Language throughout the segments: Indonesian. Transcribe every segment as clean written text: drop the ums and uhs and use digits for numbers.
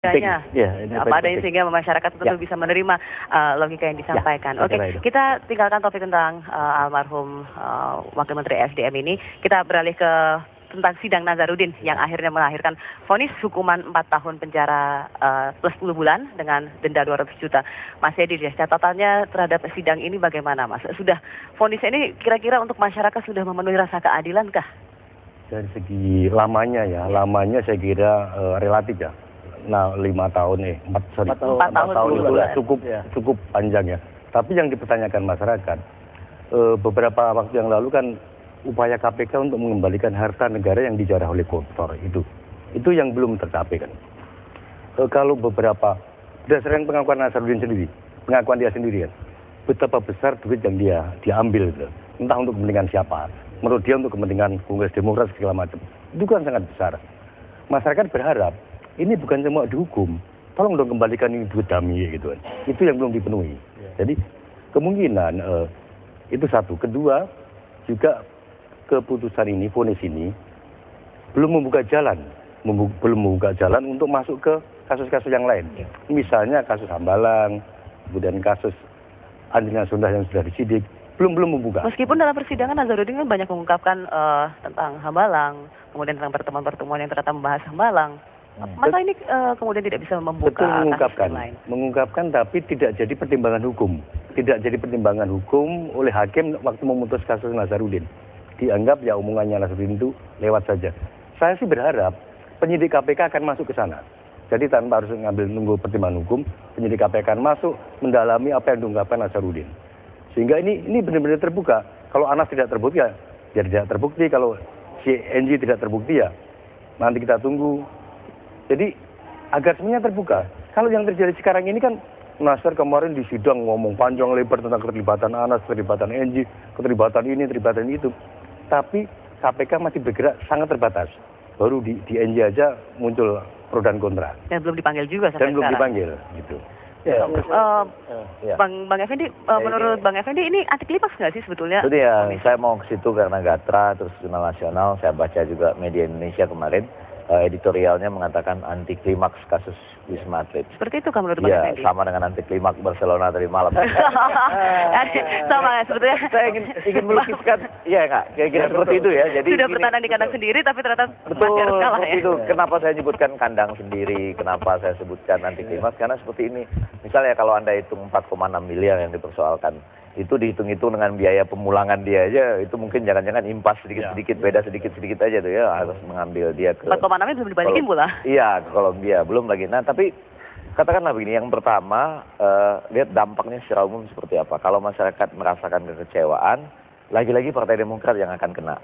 Ya, apa adanya penting. sehingga masyarakat tentu Ya. bisa menerima logika yang disampaikan. Ya, Oke, kita tinggalkan topik tentang almarhum Wakil Menteri SDM ini. Kita beralih ke tentang sidang Nazarudin yang akhirnya melahirkan vonis hukuman 4 tahun penjara plus 10 bulan dengan denda 200 juta. Mas Edi, catatannya terhadap sidang ini bagaimana, Mas? Sudah vonisnya ini kira-kira untuk masyarakat sudah memenuhi rasa keadilan kah? Dari segi lamanya ya, lamanya saya kira relatif ya. Nah, 5 tahun 4 tahun itu cukup panjang ya. Tapi yang dipertanyakan masyarakat, beberapa waktu yang lalu kan upaya KPK untuk mengembalikan harta negara yang dijarah oleh koruptor itu yang belum tercapai kan. Kalau beberapa berdasarkan pengakuan Nazarudin sendiri, pengakuan dia sendiri kan, betapa besar duit yang dia diambil gitu. Entah untuk kepentingan siapa, menurut dia untuk kepentingan Kongres Demokrat segala macam. Itu kan sangat besar. Masyarakat berharap ini bukan cuma dihukum, tolong dong kembalikan ini duit kami gitu kan. Itu yang belum dipenuhi. Jadi kemungkinan itu satu. Kedua, juga keputusan ini, vonis ini belum membuka jalan, untuk masuk ke kasus-kasus yang lain. Misalnya kasus Hambalang, kemudian kasus Angelina Sondakh yang sudah disidik, belum membuka. Meskipun dalam persidangan Nazarudin kan banyak mengungkapkan tentang Hambalang, kemudian tentang pertemuan-pertemuan yang ternyata membahas Hambalang. Masa ini kemudian tidak bisa membuka kasus yang lain? Mengungkapkan tapi tidak jadi pertimbangan hukum. Tidak jadi pertimbangan hukum oleh hakim waktu memutus kasus Nazarudin. Dianggap ya omongannya Nazarudin itu lewat saja. Saya sih berharap penyidik KPK akan masuk ke sana. Jadi tanpa harus nunggu pertimbangan hukum, penyidik KPK akan masuk mendalami apa yang diungkapkan Nazarudin. Sehingga ini benar-benar terbuka. Kalau Anas tidak terbukti ya tidak terbukti. Kalau si NG tidak terbukti ya nanti kita tunggu. Jadi agar semuanya terbuka. Kalau yang terjadi sekarang ini kan Nasir kemarin di sidang ngomong panjang lebar tentang keterlibatan Anas, keterlibatan NG, keterlibatan ini, keterlibatan itu. Tapi KPK masih bergerak sangat terbatas. Baru di NG aja muncul pro dan kontra. Dan belum dipanggil juga sampai sekarang. Dan belum dipanggil gitu. Bang Effendi, menurut Bang Effendi ini anti klimaks nggak sih sebetulnya? Itu ya, saya mau ke situ karena Gatra, terus Jurnal Nasional, saya baca juga media Indonesia kemarin. Editorialnya mengatakan anti klimaks kasus Wisma Atlet. Seperti itu kan menurut Bang Effendi? Iya, sama dengan anti klimaks Barcelona tadi malam. Sama ya sebetulnya. Saya ingin melukiskan, iya nggak, kira-kira seperti itu ya. Jadi sudah bertahan di kandang sendiri, tapi ternyata masih harus kalah ya. Itu. Kenapa saya sebutkan kandang sendiri? Kenapa saya sebutkan anti klimaks? Karena seperti ini. Misalnya kalau Anda hitung 4,6 miliar yang dipersoalkan, itu dihitung-hitung dengan biaya pemulangan dia aja, itu mungkin jangan-jangan impas sedikit-sedikit, beda sedikit-sedikit aja tuh ya, harus mengambil dia ke 4,6-nya belum dibalikin pula. Iya, ke Kolombia, belum lagi. Nah, tapi katakanlah begini, yang pertama, lihat dampaknya secara umum seperti apa. Kalau masyarakat merasakan kekecewaan, lagi-lagi Partai Demokrat yang akan kena.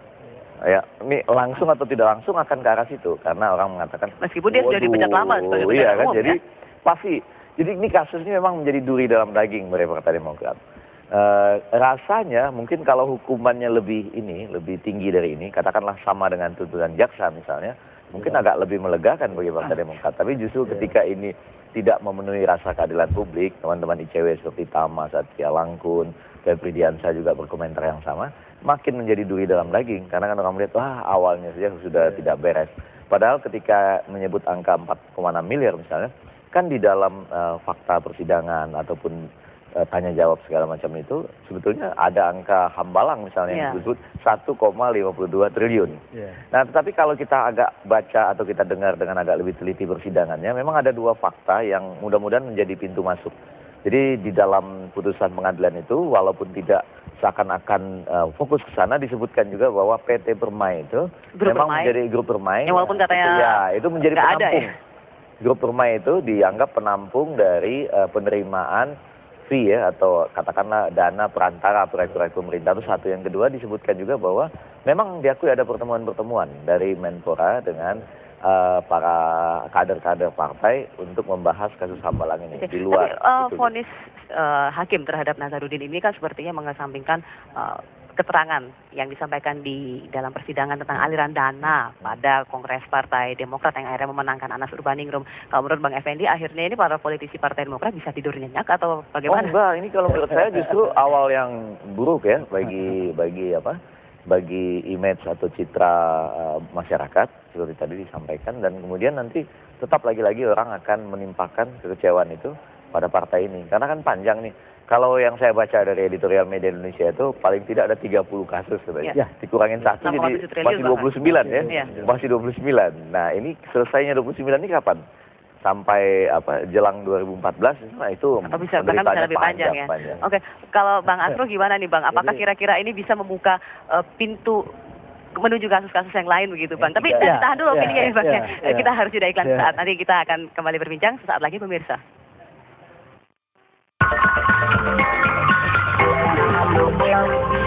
Ya, ini langsung atau tidak langsung akan ke arah situ, karena orang mengatakan meskipun dia sudah dipecat lama sebagai iya kan, umum, jadi ya? pasti. Jadi ini kasusnya memang menjadi duri dalam daging dari Partai Demokrat. Rasanya mungkin kalau hukumannya lebih tinggi dari ini, katakanlah sama dengan tuntutan jaksa misalnya, mungkin agak lebih melegakan bagi Partai Demokrat. Tapi justru ketika ini tidak memenuhi rasa keadilan publik, teman-teman ICW seperti Tama, Satya Langkun, Febri Diansyah juga berkomentar yang sama, makin menjadi duri dalam daging. Karena kan orang melihat, wah awalnya saja sudah tidak beres. Padahal ketika menyebut angka 4,6 miliar misalnya, kan di dalam fakta persidangan ataupun tanya jawab segala macam itu sebetulnya ada angka Hambalang misalnya yang disebut 1,52 triliun. Nah, tetapi kalau kita agak baca atau kita dengar dengan agak lebih teliti persidangannya, memang ada dua fakta yang mudah-mudahan menjadi pintu masuk. Jadi di dalam putusan pengadilan itu walaupun tidak seakan-akan fokus ke sana, disebutkan juga bahwa PT Permai itu memang menjadi grup Permai. Yang walaupun katanya itu menjadi penampung. ya? Grup Permai itu dianggap penampung dari penerimaan fee ya, atau katakanlah dana perantara proyek-proyek pemerintah. Itu satu. Yang kedua disebutkan juga bahwa memang diakui ada pertemuan-pertemuan dari Menpora dengan para kader-kader partai untuk membahas kasus Hambalang ini. Di luar tapi vonis hakim terhadap Nazarudin ini kan sepertinya mengesampingkan keterangan yang disampaikan di dalam persidangan tentang aliran dana pada Kongres Partai Demokrat yang akhirnya memenangkan Anas Urbaningrum. Kalau menurut Bang Effendi, akhirnya ini para politisi Partai Demokrat bisa tidur nyenyak atau bagaimana? Oh enggak, ini kalau menurut saya justru awal yang buruk ya bagi bagi image atau citra masyarakat seperti tadi disampaikan, dan kemudian nanti tetap lagi-lagi orang akan menimpakan kekecewaan itu pada partai ini karena kan panjang nih. Kalau yang saya baca dari editorial media Indonesia itu paling tidak ada 30 kasus sebenarnya. Dikurangin satu jadi masih 29 ya. Masih 29. Nah, ini selesainya 29 ini kapan? Sampai jelang 2014, nah itu atau bisa lebih panjang ya. Oke, kalau Bang Asro gimana nih Bang? Apakah kira-kira ini bisa membuka pintu menuju kasus-kasus yang lain begitu Bang? Tapi tahan dulu opininya ya Bang. Kita harus jeda iklan saat nanti kita akan kembali berbincang sesaat lagi pemirsa. Thank you.